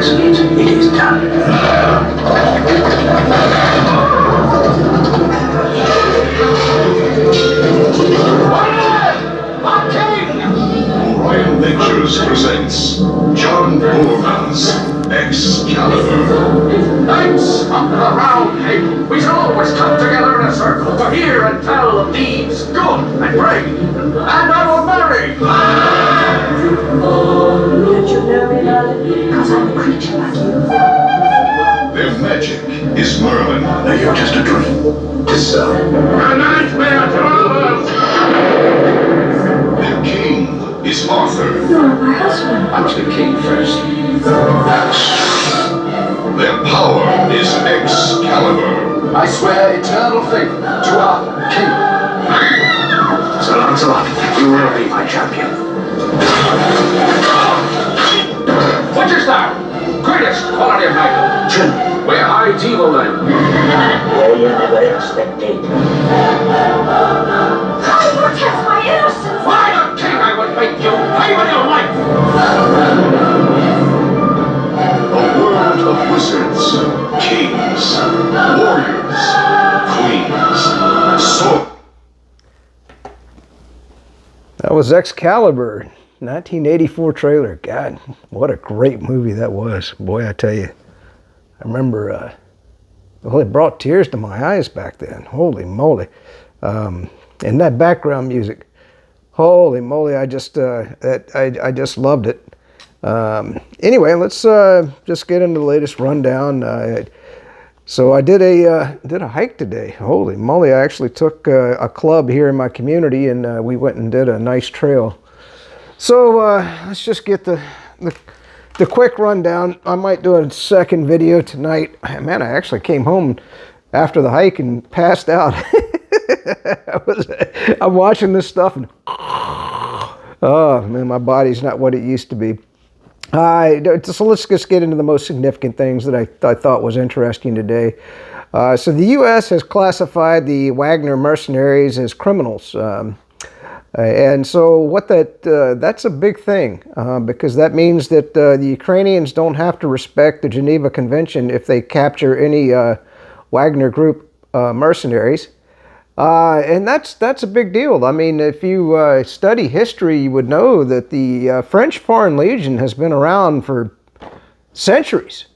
President, it is done. Royal Pictures presents John Boorman's Excalibur. Knights of the Round Table, we shall always come together in a circle to hear and tell of deeds good and great. And I will marry. Don't you know me, darling? Because I'm a creature like you. Their magic is Merlin. No, you're just a dream. A nightmare to others. Their king is Arthur. You're my husband. I was the king first. Their power is Excalibur. I swear eternal faith to our king. Sir Lancelot, you will be my champion. What is that? Greatest quality of knight. Chin. Where hides evil then? Where you never expected. How protect my innocence? Why the king I would make you pay with your life. A world of wizards, kings, warriors, queens, sword. That was Excalibur, 1984 trailer. God, what a great movie that was. Boy, I tell you. I remember, well, it brought tears to my eyes back then. Holy moly. And that background music. Holy moly, I just loved it. Anyway, let's just get into the latest rundown. So I did a hike today. Holy moly, I actually took a club here in my community and we went and did a nice trail. So let's just get the quick rundown. I might do a second video tonight. Man, I actually came home after the hike and passed out. I'm watching this stuff and oh man, my body's not what it used to be. So let's just get into the most significant things that I thought was interesting today. So the U.S. has classified the Wagner mercenaries as criminals. And so what that's a big thing because that means that the Ukrainians don't have to respect the Geneva Convention if they capture any Wagner Group mercenaries. And that's a big deal. I mean, if you study history, you would know that the French Foreign Legion has been around for centuries.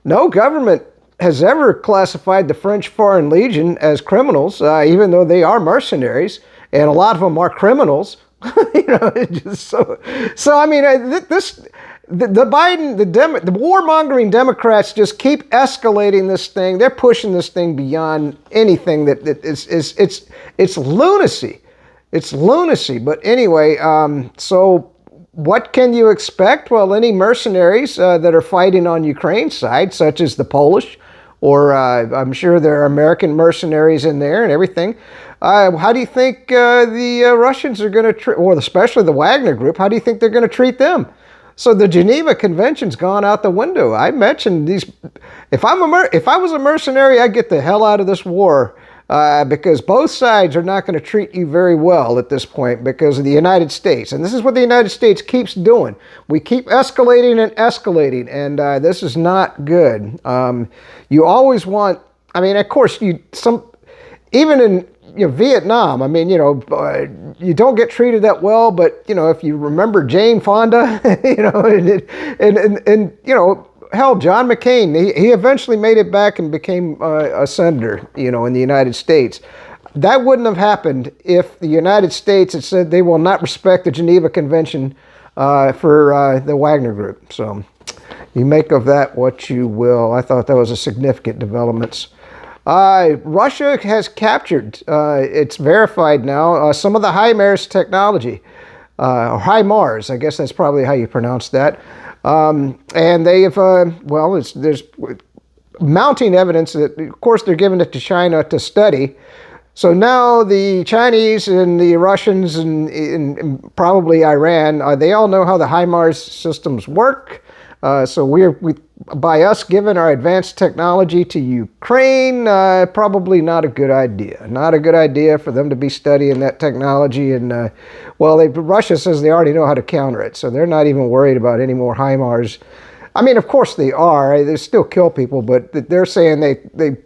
No government has ever classified the French Foreign Legion as criminals, even though they are mercenaries, and a lot of them are criminals. You know, just so I mean, the Biden, the warmongering Democrats just keep escalating this thing. They're pushing this thing beyond anything it's lunacy. It's lunacy. But anyway, so what can you expect? Well, any mercenaries that are fighting on Ukraine's side, such as the Polish, or I'm sure there are American mercenaries in there and everything. How do you think the Russians are going to treat, or especially the Wagner Group, how do you think they're going to treat them? So the Geneva Convention's gone out the window. I mentioned these. If I was a mercenary, I'd get the hell out of this war because both sides are not going to treat you very well at this point because of the United States. And this is what the United States keeps doing. We keep escalating and escalating, and this is not good. You always want. I mean, of course, even in Vietnam, I mean, you don't get treated that well, but, if you remember Jane Fonda, and hell, John McCain, he eventually made it back and became a senator, in the United States. That wouldn't have happened if the United States had said they will not respect the Geneva Convention for the Wagner Group. So you make of that what you will. I thought that was a significant development. Russia has captured, it's verified now, some of the HIMARS technology, or HIMARS, I guess that's probably how you pronounce that. And they have, there's mounting evidence that, of course, they're giving it to China to study. So now the Chinese and the Russians and probably Iran, they all know how the HIMARS systems work. So by us giving our advanced technology to Ukraine, probably not a good idea. Not a good idea for them to be studying that technology. And Russia says they already know how to counter it, so they're not even worried about any more HIMARS I mean, of course they are. They still kill people, but they're saying they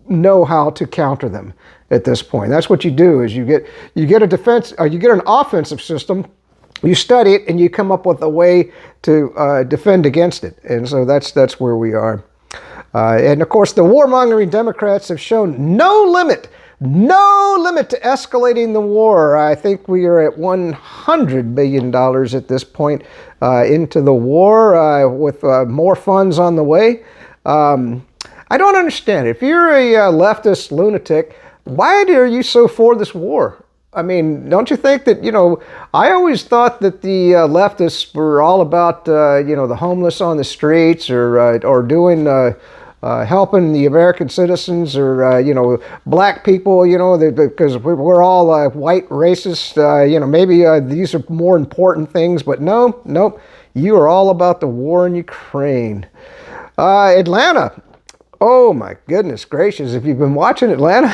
know how to counter them at this point. That's what you do, is you get a defense, or you get an offensive system, you study it, and you come up with a way to defend against it. And so that's where we are. And of course, the warmongering Democrats have shown no limit to escalating the war. I think we are at $100 billion at this point into the war, with more funds on the way. I don't understand. If you're a leftist lunatic, why are you so for this war? I mean, don't you think that, I always thought that the leftists were all about, the homeless on the streets, or doing, helping the American citizens, or, black people, because we're all white racists, maybe these are more important things, but nope, you are all about the war in Ukraine. Atlanta. Oh my goodness gracious! If you've been watching Atlanta,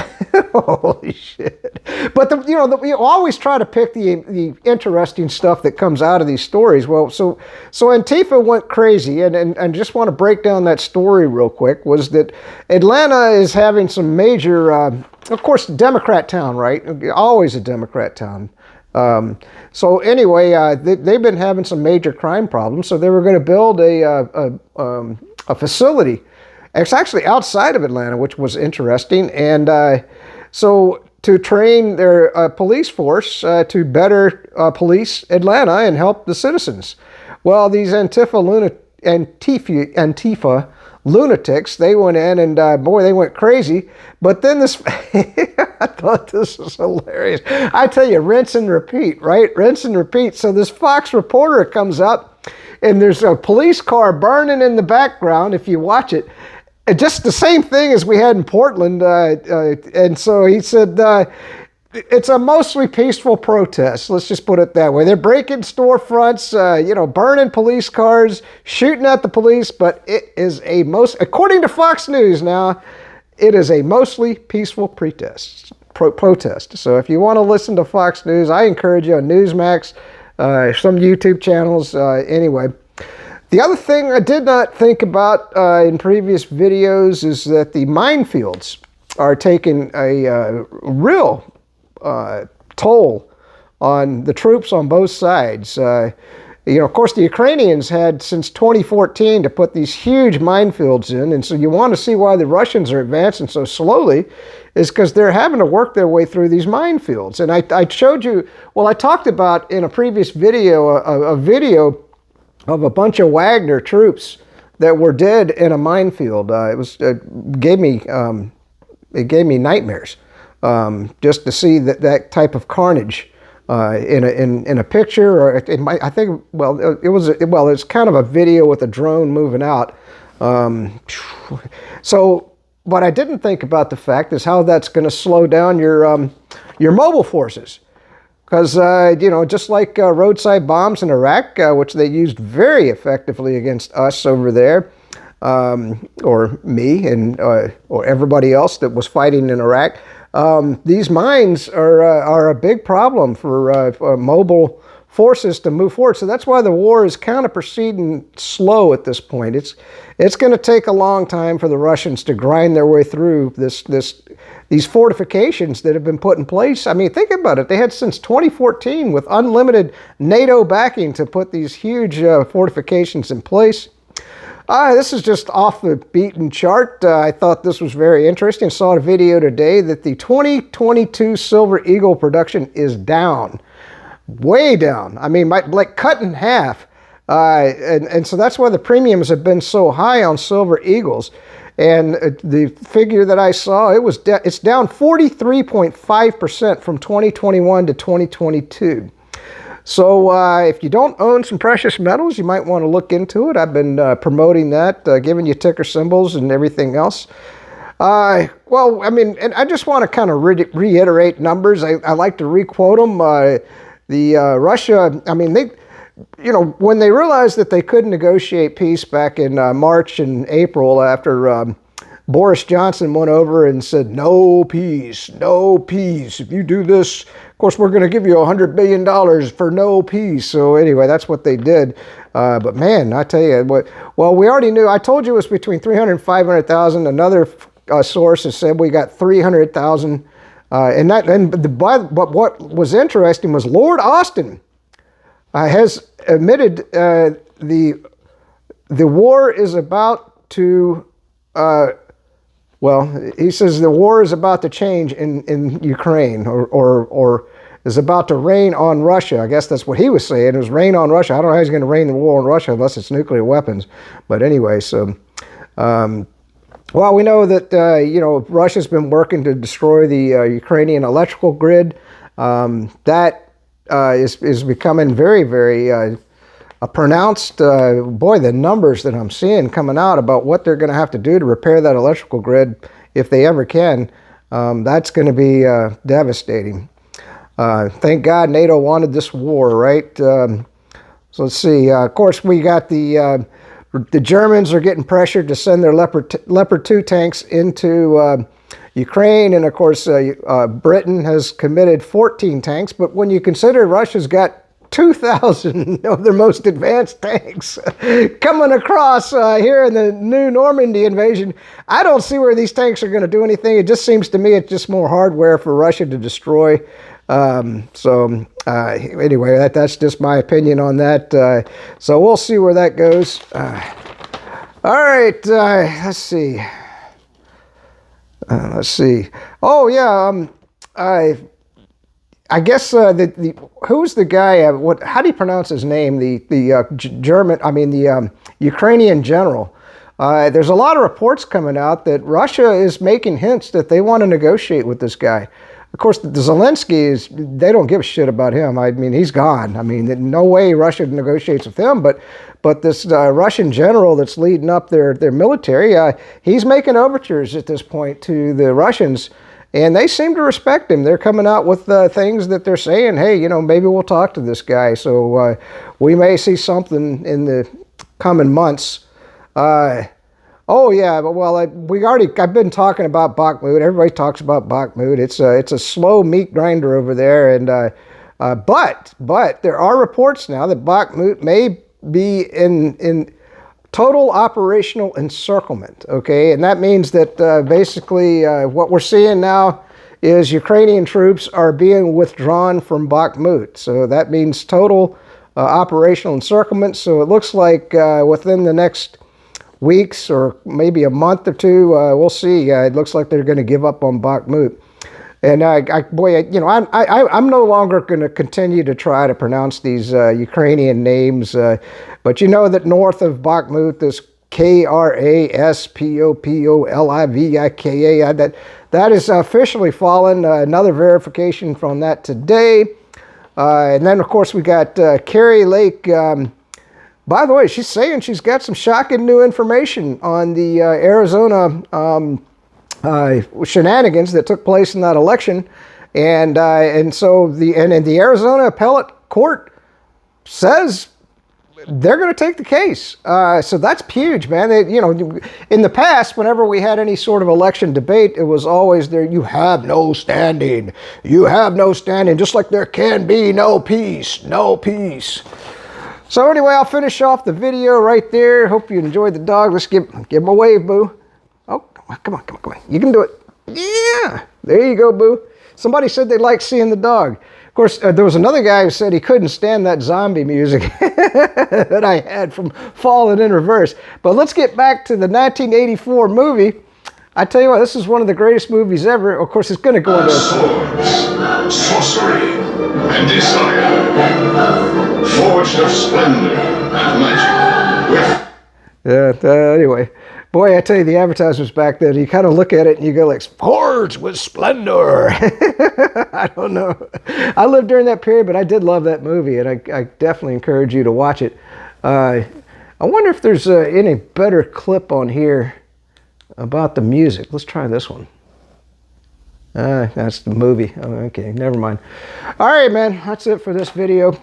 holy shit! But we always try to pick the interesting stuff that comes out of these stories. Well, so Antifa went crazy, and just want to break down that story real quick. Was that Atlanta is having some major, of course, Democrat town, right? Always a Democrat town. So anyway, they've been having some major crime problems. So they were going to build a facility. It's actually outside of Atlanta, which was interesting. And so to train their police force to better police Atlanta and help the citizens. Well, these Antifa lunatics, they went in and boy, they went crazy. But then this, I thought this was hilarious. I tell you, rinse and repeat, right? Rinse and repeat. So this Fox reporter comes up, and there's a police car burning in the background, if you watch it. Just the same thing as we had in Portland. And so he said, it's a mostly peaceful protest. Let's just put it that way. They're breaking storefronts, burning police cars, shooting at the police, but it is according to Fox News now, it is a mostly peaceful protest. So if you want to listen to Fox News, I encourage you on Newsmax, some YouTube channels, anyway. The other thing I did not think about in previous videos is that the minefields are taking a real toll on the troops on both sides. Of course, the Ukrainians had since 2014 to put these huge minefields in, and so you want to see why the Russians are advancing so slowly is because they're having to work their way through these minefields. And I showed you, I talked about in a previous video, a video of a bunch of Wagner troops that were dead in a minefield. It gave me nightmares just to see that type of carnage in a picture, or it's kind of a video with a drone moving out. So what I didn't think about the fact is how that's going to slow down your mobile forces. Because, just like roadside bombs in Iraq, which they used very effectively against us over there, or me and or everybody else that was fighting in Iraq, these mines are a big problem for mobile forces to move forward. So that's why the war is kind of proceeding slow at this point. It's going to take a long time for the Russians to grind their way through these fortifications that have been put in place. I mean, think about it. They had since 2014 with unlimited NATO backing to put these huge fortifications in place. This is just off the beaten chart. I thought this was very interesting. I saw a video today that the 2022 Silver Eagle production is down. Way down. I mean, like cut in half. And so that's why the premiums have been so high on Silver Eagles. And the figure that I saw, it's down 43.5% from 2021 to 2022. So if you don't own some precious metals, you might want to look into it. I've been promoting that, giving you ticker symbols and everything else. And I just want to kind of reiterate numbers. I like to requote them. Russia, when they realized that they couldn't negotiate peace back in March and April after Boris Johnson went over and said, no peace, no peace. If you do this, of course, we're going to give you $100 billion for no peace. So anyway, that's what they did. But man, I tell you what, well, we already knew, I told you it was between 300 and 500,000. Another source has said we got 300,000. But what was interesting was Lord Austin has admitted the war is about to, well, he says the war is about to change in Ukraine, or is about to rain on Russia. I guess that's what he was saying. It was rain on Russia. I don't know how he's going to rain the war on Russia unless it's nuclear weapons. But anyway, so, well, we know that, Russia's been working to destroy the Ukrainian electrical grid. That is becoming very, very pronounced. Boy, the numbers that I'm seeing coming out about what they're going to have to do to repair that electrical grid, if they ever can, that's going to be devastating. Thank God NATO wanted this war, right? So let's see. Of course, we got the Germans are getting pressured to send their Leopard 2 tanks into Ukraine, and of course, Britain has committed 14 tanks. But when you consider Russia's got 2,000 of their most advanced tanks coming across here in the new Normandy invasion, I don't see where these tanks are going to do anything. It just seems to me it's just more hardware for Russia to destroy. Anyway, that's just my opinion on that. So we'll see where that goes. All right, let's see. Oh yeah, I guess who's the guy? How do you pronounce his name? The Ukrainian general. There's a lot of reports coming out that Russia is making hints that they want to negotiate with this guy. Of course, the Zelensky they don't give a shit about him. I mean, he's gone. I mean, no way Russia negotiates with him. But this Russian general that's leading up their military, he's making overtures at this point to the Russians, and they seem to respect him. They're coming out with things that they're saying, hey, maybe we'll talk to this guy. So we may see something in the coming months. Oh yeah, but well, I've been talking about Bakhmut. Everybody talks about Bakhmut. It's a slow meat grinder over there, and but there are reports now that Bakhmut may be in total operational encirclement. Okay, and that means that basically what we're seeing now is Ukrainian troops are being withdrawn from Bakhmut. So that means total operational encirclement. So it looks like within the next weeks or maybe a month or two, we'll see. It looks like they're going to give up on Bakhmut. And I'm no longer going to continue to try to pronounce these Ukrainian names, but you know that north of Bakhmut, this Kraspopolivika, that is officially fallen. Another verification from that today. And then, of course, we got Kari Lake. By the way, she's saying she's got some shocking new information on the Arizona shenanigans that took place in that election, and so the Arizona appellate court says they're going to take the case. So that's huge, man. In the past, whenever we had any sort of election debate, it was always there. You have no standing. You have no standing. Just like there can be no peace. No peace. So anyway, I'll finish off the video right there. Hope you enjoyed the dog. Let's give him a wave, Boo. Oh, come on. You can do it. Yeah, there you go, Boo. Somebody said they liked seeing the dog. Of course, there was another guy who said he couldn't stand that zombie music that I had from Falling in Reverse. But let's get back to the 1984 movie. I tell you what, this is one of the greatest movies ever. Of course, it's going to go into swords, sorcery, and desire, forged of splendor and magic. Anyway, boy, I tell you, the advertisements back then, you kind of look at it and you go like, forged with splendor. I don't know. I lived during that period, but I did love that movie, and I definitely encourage you to watch it. I wonder if there's any better clip on here about the music. Let's try this one. That's the movie. Oh, okay, never mind. All right, man, that's it for this video.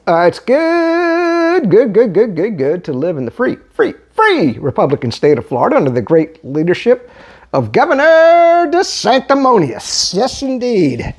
It's good to live in the free Republican state of Florida under the great leadership of Governor DeSanctimonious. Yes, indeed.